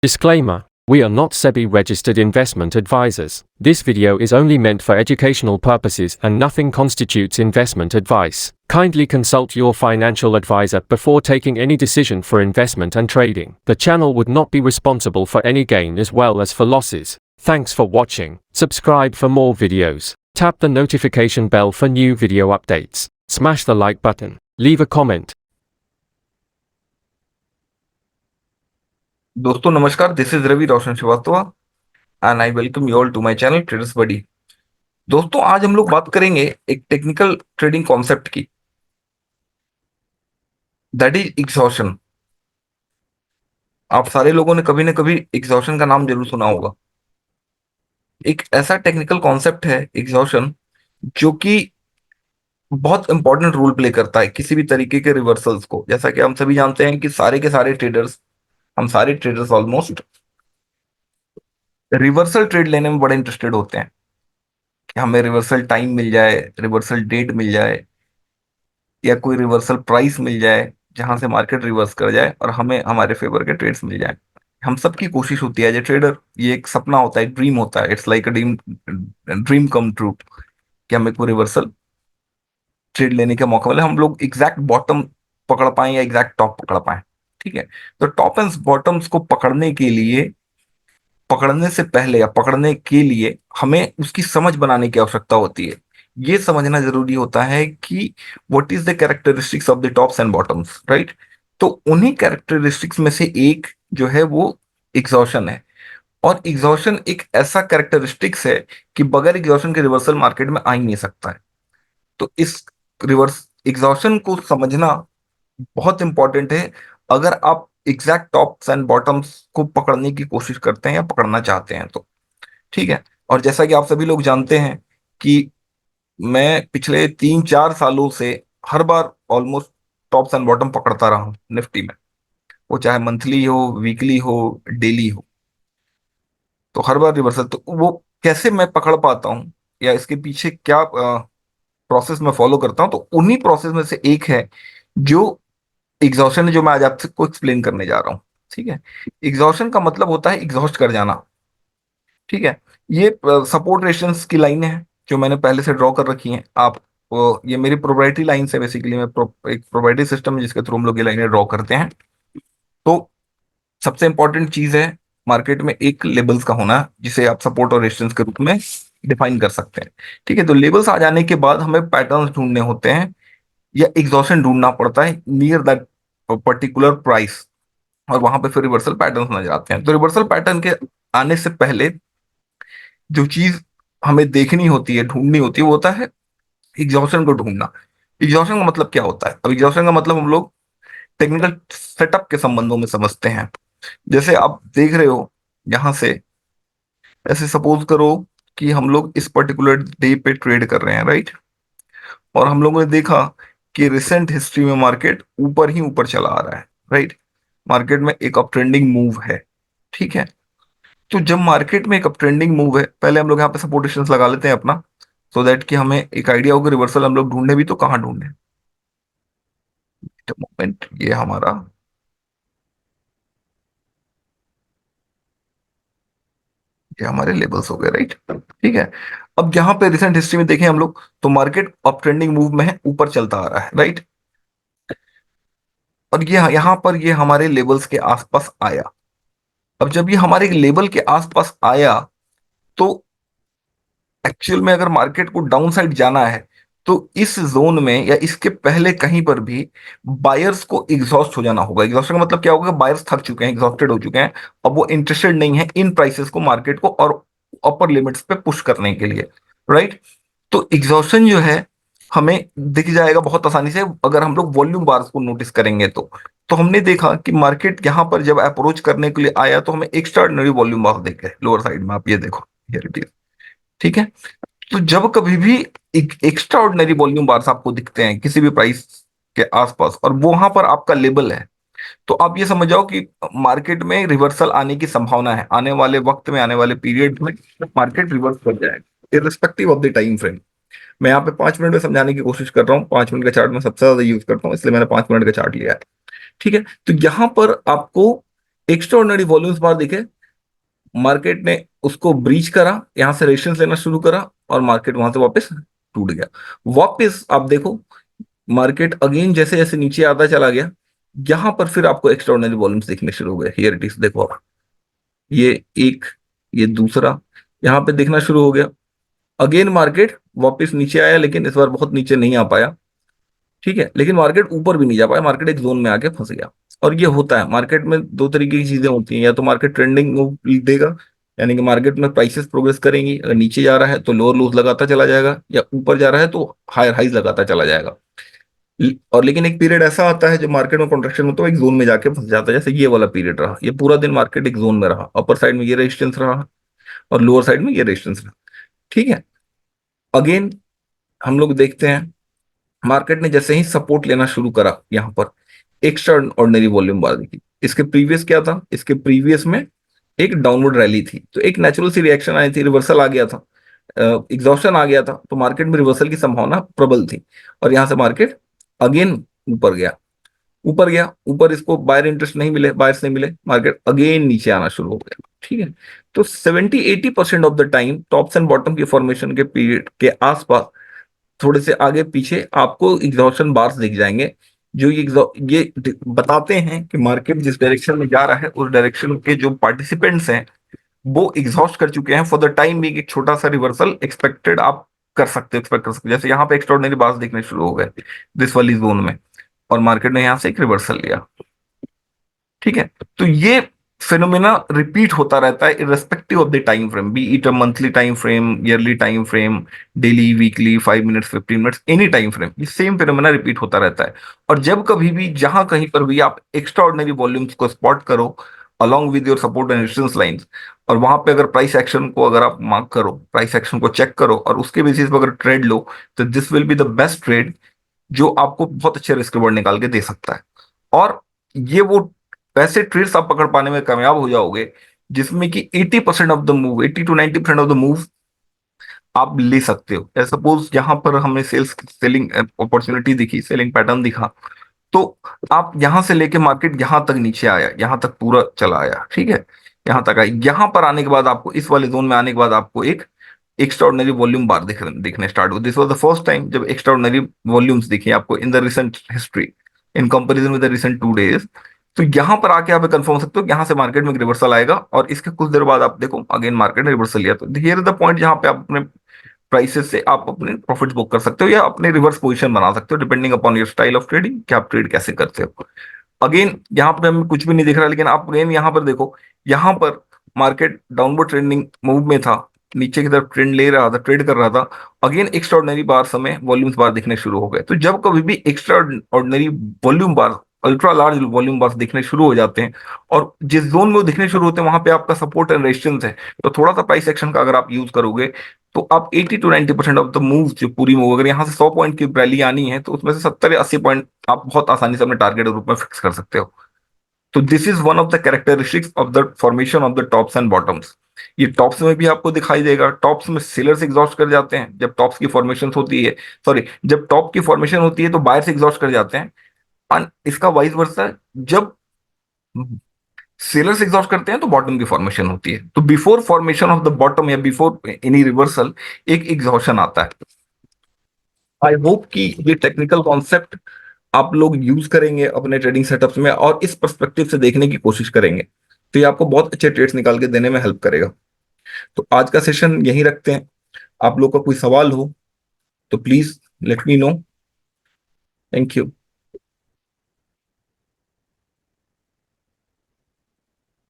Disclaimer: we are not SEBI registered investment advisors. This video is only meant for educational purposes and nothing constitutes investment advice. Kindly consult your financial advisor before taking any decision for investment and trading. The channel would not be responsible for any gain as well as for losses. Thanks for watching. Subscribe for more videos. Tap the notification bell for new video updates. Smash the like button. Leave a comment. दोस्तों नमस्कार, this is Ravi Roshan Shrivastava and I welcome you all to my channel traders buddy. दोस्तों आज हम लोग बात करेंगे एक technical trading concept की, दैट इज एग्जॉशन। आप सारे लोगों ने कभी ना कभी एग्जॉशन का नाम जरूर सुना होगा। एक ऐसा टेक्निकल कॉन्सेप्ट है एग्जॉशन जो कि बहुत इंपॉर्टेंट रोल प्ले करता है किसी भी तरीके के रिवर्सल्स को। जैसा कि हम सभी जानते हैं कि सारे के सारे ट्रेडर्स, हम सारे ट्रेडर्स ऑलमोस्ट रिवर्सल ट्रेड लेने में बड़े इंटरेस्टेड होते हैं कि हमें रिवर्सल टाइम मिल जाए, रिवर्सल डेट मिल जाए या कोई रिवर्सल प्राइस मिल जाए जहां से मार्केट रिवर्स कर जाए और हमें हमारे फेवर के ट्रेड्स मिल जाए। हम सबकी कोशिश होती है एज ए ट्रेडर, ये एक सपना होता है, एक ड्रीम होता है, it's like a dream, dream come true कि हमें कोई रिवर्सल ट्रेड लेने का मौका मिले, हम लोग एग्जैक्ट बॉटम पकड़ पाए या एग्जैक्ट टॉप पकड़ पाए। ठीक है, तो टॉप एंड बॉटम्स को पकड़ने के लिए, पकड़ने से पहले या पकड़ने के लिए हमें उसकी समझ बनाने की आवश्यकता होती है। ये समझना जरूरी होता है कि what is the characteristics of the tops and bottoms, right. तो उन्हीं कैरेक्टरिस्टिक्स में से एक जो है वो एग्जॉशन है। और एग्जॉशन एक ऐसा कैरेक्टरिस्टिक्स है कि बगैर एग्जॉशन के रिवर्सल मार्केट में आ ही नहीं सकता है। तो इस रिवर्स एग्जॉशन को समझना बहुत इंपॉर्टेंट है अगर आप एग्जैक्ट टॉप्स एंड बॉटम्स को पकड़ने की कोशिश करते हैं या पकड़ना चाहते हैं तो। ठीक है, और जैसा कि आप सभी लोग जानते हैं कि मैं पिछले 3-4 सालों से हर बार ऑलमोस्ट टॉप्स एंड बॉटम पकड़ता रहा हूं निफ्टी में, वो चाहे मंथली हो, वीकली हो, डेली हो। तो हर बार रिवर्सल, तो वो कैसे मैं पकड़ पाता हूँ या इसके पीछे क्या प्रोसेस मैं फॉलो करता हूँ, तो उन्हीं प्रोसेस में से एक है जो एग्जॉशन है, जो मैं आज आपको एक्सप्लेन करने जा रहा हूँ। ठीक है, एग्जॉशन का मतलब होता है एग्जॉस्ट कर जाना। ठीक है, ये सपोर्ट रेशंस की लाइनें हैं जो मैंने पहले से ड्रॉ कर रखी हैं। आप ये मेरी प्रोप्राइटरी लाइन है, बेसिकली मैं एक प्रोप्राइटरी सिस्टम है जिसके थ्रू हम लोग ये लाइनें ड्रॉ करते हैं। तो सबसे इंपॉर्टेंट चीज है मार्केट में एक लेबल्स का होना, जिसे आप सपोर्ट और रेजिस्टेंस के रूप में डिफाइन कर सकते हैं। ठीक है, तो लेबल्स आ जाने के बाद हमें पैटर्न्स ढूंढने होते हैं या एग्जॉशन ढूंढना पड़ता है नियर दैट पर्टिकुलर प्राइस, और वहां पे फिर रिवर्सल पैटर्न्स नजर आते हैं। तो रिवर्सल पैटर्न के आने से पहले जो चीज हमें देखनी होती है, ढूंढनी होती है, वो होता है एग्जॉशन को ढूंढना। एग्जॉशन का मतलब क्या होता है? अब एग्जॉशन का मतलब हम लोग टेक्निकल सेटअप के संबंधों में समझते हैं। जैसे आप देख रहे हो यहां से, ऐसे सपोज करो कि हम लोग इस पर्टिकुलर डे पे ट्रेड कर रहे हैं, राइट। और हम लोगों ने देखा कि रिसेंट हिस्ट्री में मार्केट ऊपर ही ऊपर चला आ रहा है, राइट। मार्केट में एक अप ट्रेंडिंग मूव है। ठीक है, तो जब मार्केट में एक अप ट्रेंडिंग मूव है, पहले हम लोग यहाँ पे सपोर्टेशंस लगा लेते हैं अपना, सो दैट कि हमें एक आइडिया होगा रिवर्सल हम लोग ढूंढने भी तो कहाँ ढूंढे। मोमेंट, ये हमारा, ये हमारे लेबल्स हो गए, राइट। ठीक है, अब यहाँ पे रिसेंट हिस्ट्री में देखें हम लोग, तो मार्केट अप ट्रेंडिंग मूव में है, ऊपर चलता आ रहा है, राइट। और ये यहाँ पर ये हमारे लेबल्स के आसपास आया। अब जब ये हमारे लेबल के आसपास आया, तो एक्चुअल में अगर मार्केट को डाउन साइड जाना है तो इस जोन में या इसके पहले कहीं पर भी बायर्स को एग्जॉस्ट हो जाना होगा। एग्जॉस्ट का मतलब क्या होगा? बायर्स थक चुके हैं, एग्जॉस्टेड हो चुके हैं, अब वो इंटरेस्टेड नहीं है इन प्राइसेस को, मार्केट को और अपर लिमिट्स पे पुश करने के लिए, राइट। तो एग्जॉशन जो है हमें दिख जाएगा बहुत आसानी से अगर हम लोग वॉल्यूम बार्स को नोटिस करेंगे तो हमने देखा कि मार्केट यहां पर जब अप्रोच करने के लिए आया तो हमें एक्स्ट्राऑर्डिनरी वॉल्यूम बार्स दिख गए लोअर साइड में, आप ये देखो, हियर इट इज। ठीक है, तो जब कभी भी एक एक्स्ट्रा ऑर्डिनरी वॉल्यूम बार्स आपको दिखते हैं किसी भी प्राइस के आसपास और वो वहां पर आपका लेबल है, तो आप ये समझ जाओ कि मार्केट में रिवर्सल आने की संभावना है। आने वाले वक्त में, आने वाले पीरियड में मार्केट रिवर्स कर जाएगा irrespective of the time frame. मैं यहाँ पे 5 मिनट में समझाने की कोशिश कर रहा हूँ। 5 मिनट का चार्ट मैं सबसे ज्यादा यूज करता हूँ, इसलिए मैंने 5 मिनट का चार्ट लिया है। ठीक है, तो यहाँ पर आपको एक्स्ट्रा ऑर्डिनरी वॉल्यूम्स बार दिखे, मार्केट ने उसको ब्रीच करा, यहां से रेजिस्टेंस लेना शुरू करा और मार्केट वहां से वापस टूट गया। वापस आप देखो, मार्केट अगेन जैसे जैसे नीचे आता चला गया, यहां पर फिर आपको एक्स्ट्राऑर्डिनरी वॉल्यूम्स दिखने शुरू हो गए। हियर इट इज, देखो आप, ये एक, ये दूसरा, यहां पे दिखना शुरू हो गया। अगेन मार्केट वापस नीचे आया, लेकिन इस बार बहुत नीचे नहीं आ पाया, ठीक है, लेकिन मार्केट ऊपर भी नहीं जा पाया, मार्केट एक जोन में आके फंस गया। और ये होता है मार्केट में, दो तरीके की चीजें होती हैं, या तो मार्केट ट्रेंडिंग मूव देगा, यानी कि मार्केट में प्राइसेस प्रोग्रेस करेंगी, अगर नीचे जा रहा है तो लोअर लोज लगाता चला जाएगा, या ऊपर जा रहा है तो हायर हाइज लगाता चला जाएगा। और लेकिन एक पीरियड ऐसा आता है जब मार्केट में कॉन्ट्रेक्शन में तो एक जोन में जाके फंस जाता है, जैसे ये वाला पीरियड रहा, ये पूरा दिन मार्केट एक जोन में रहा, अपर साइड में ये रेजिस्टेंस रहा और लोअर साइड में ये रेजिस्टेंस रहा, ठीक है। अगेन हम लोग देखते हैं, मार्केट ने जैसे ही सपोर्ट लेना शुरू करा, यहां पर एक्स्ट्रा ऑर्डिनरी वॉल्यूम बार देखी। इसके प्रीवियस क्या था, इसके प्रीवियस में एक डाउनवर्ड रैली थी, तो एक नेचुरल सी रिएक्शन आई थी, रिवर्सल आ गया था, एग्जॉस्शन आ गया था, तो मार्केट में रिवर्सल की संभावना प्रबल थी। और यहां से मार्केट अगेन ऊपर गया, ऊपर गया, ऊपर इसको बायर इंटरेस्ट नहीं मिले, बायर्स नहीं मिले, मार्केट अगेन नीचे आना शुरू हो गया, ठीक है। तो 70-80% of the time tops and bottom की फॉर्मेशन के पीरियड के आसपास, थोड़े से आगे पीछे आपको एग्जॉशन बार्स दिख जाएंगे, जो ये बताते हैं कि मार्केट जिस डायरेक्शन में जा रहा है उस डायरेक्शन के जो पार्टिसिपेंट्स हैं वो एग्जॉस्ट कर चुके हैं। फॉर द टाइम भी एक छोटा सा रिवर्सल एक्सपेक्टेड आप कर सकते हो, एक्सपेक्ट कर सकते हो, जैसे यहाँ पे एक्स्ट्राऑर्डिनरी बार्स दिखने शुरू हो गए दिस वाली जोन में, और मार्केट ने यहाँ से एक रिवर्सल लिया, ठीक है। तो ये फिनोमेना रिपीट होता रहता है irrespective of the time frame, B it a monthly time frame, yearly time frame, daily, weekly, 5 minutes, 15 minutes, any time frame, ये सेम फिनोमेना रिपीट होता रहता है। और जब कभी भी जहां कहीं पर भी आप एक्स्ट्रा ऑर्डिनरी वॉल्यूम्स को स्पॉट करो along with your support and resistance lines, और वहां पे अगर प्राइस एक्शन को अगर आप मार्क करो, प्राइस एक्शन को चेक करो और उसके बेसिस पर अगर ट्रेड लो, तो this will be the best trade जो आपको बहुत अच्छे रिस्क रिवॉर्ड निकाल के दे सकता है। और ये वो वैसे ट्रेड्स आप पकड़ पाने में कामयाब हो जाओगे जिसमें कि 80% of the move, 80 to 90% of the move आप ले सकते हो। सपोज यहाँ पर हमें सेलिंग अपॉर्चुनिटी दिखी, सेलिंग पैटर्न दिखा, तो आप यहां से लेके मार्केट यहां तक नीचे आया, यहां तक पूरा चला आया, ठीक है, यहां तक आया, यहां पर आने के बाद आपको इस वाले जोन में आने के बाद आपको एक एक्स्ट्राऑर्डिनरी वॉल्यूम बार दिखने स्टार्ट हो। This was the first time जब एक्स्ट्राऑर्डिनरी वॉल्यूम्स दिखे आपको in the recent history, in comparison with the recent 2 days. तो यहां पर आके आप कंफर्म हो सकते हो कि यहां से मार्केट में रिवर्सल आएगा, और इसके कुछ देर बाद आप देखो अगेन मार्केट ने रिवर्सल लिया। तो हियर इज द पॉइंट जहां पे आप अपने प्राइसेस से आप अपने प्रॉफिट्स बुक कर सकते हो या अपने रिवर्स पोजीशन बना सकते हो, depending upon your style of trading कि आप ट्रेड कैसे करते हो। अगेन यहाँ पे हमें कुछ भी नहीं दिख रहा, लेकिन आप अगेन यहाँ पर देखो, यहाँ पर मार्केट डाउनवर्ड ट्रेंडिंग मूव में था, नीचे की तरफ ट्रेंड ले रहा था, ट्रेड कर रहा था। अगेन एक्स्ट्राऑर्डिनरी बार समय वॉल्यूम्स बार दिखने शुरू हो गए। तो जब कभी भी एक्स्ट्राऑर्डिनरी वॉल्यूम बार, अल्ट्रा लार्ज वॉल्यूम बार दिखने शुरू हो जाते हैं, और जिस जोन में वो दिखने शुरू होते हैं वहां पे आपका सपोर्ट एंड रेजिस्टेंस है, तो थोड़ा सा प्राइस एक्शन का अगर आप यूज करोगे तो आप 80 to 90% ऑफ द मूव, जो पूरी मूव अगर यहाँ से 100 पॉइंट की रैली आनी है तो उसमें से 70 या 80 पॉइंट आप बहुत आसानी से अपने टारगेट के रूप में फिक्स कर सकते हो। तो this is one of the characteristics of the formation of the tops and bottoms. ये टॉप्स में भी आपको दिखाई देगा, टॉप्स में सेलर्स एग्जॉस्ट कर जाते हैं जब टॉप्स की फॉर्मेशन होती है, सॉरी, जब टॉप की फॉर्मेशन होती है तो बायर्स एग्जॉस्ट कर जाते हैं। और इसका वाइस वर्सा, जब सेलर्स एग्जॉस्ट करते हैं तो बॉटम की फॉर्मेशन होती है। तो before formation of the bottom या बिफोर एनी रिवर्सल एक एग्जॉशन आता है। आई होप कि ये टेक्निकल कॉन्सेप्ट आप लोग यूज करेंगे अपने ट्रेडिंग सेटअप्स में और इस पर्सपेक्टिव से देखने की कोशिश करेंगे, तो ये आपको बहुत अच्छे ट्रेड्स निकाल के देने में हेल्प करेगा। तो आज का सेशन यहीं रखते हैं। आप लोग का कोई सवाल हो तो please let me know. Thank you.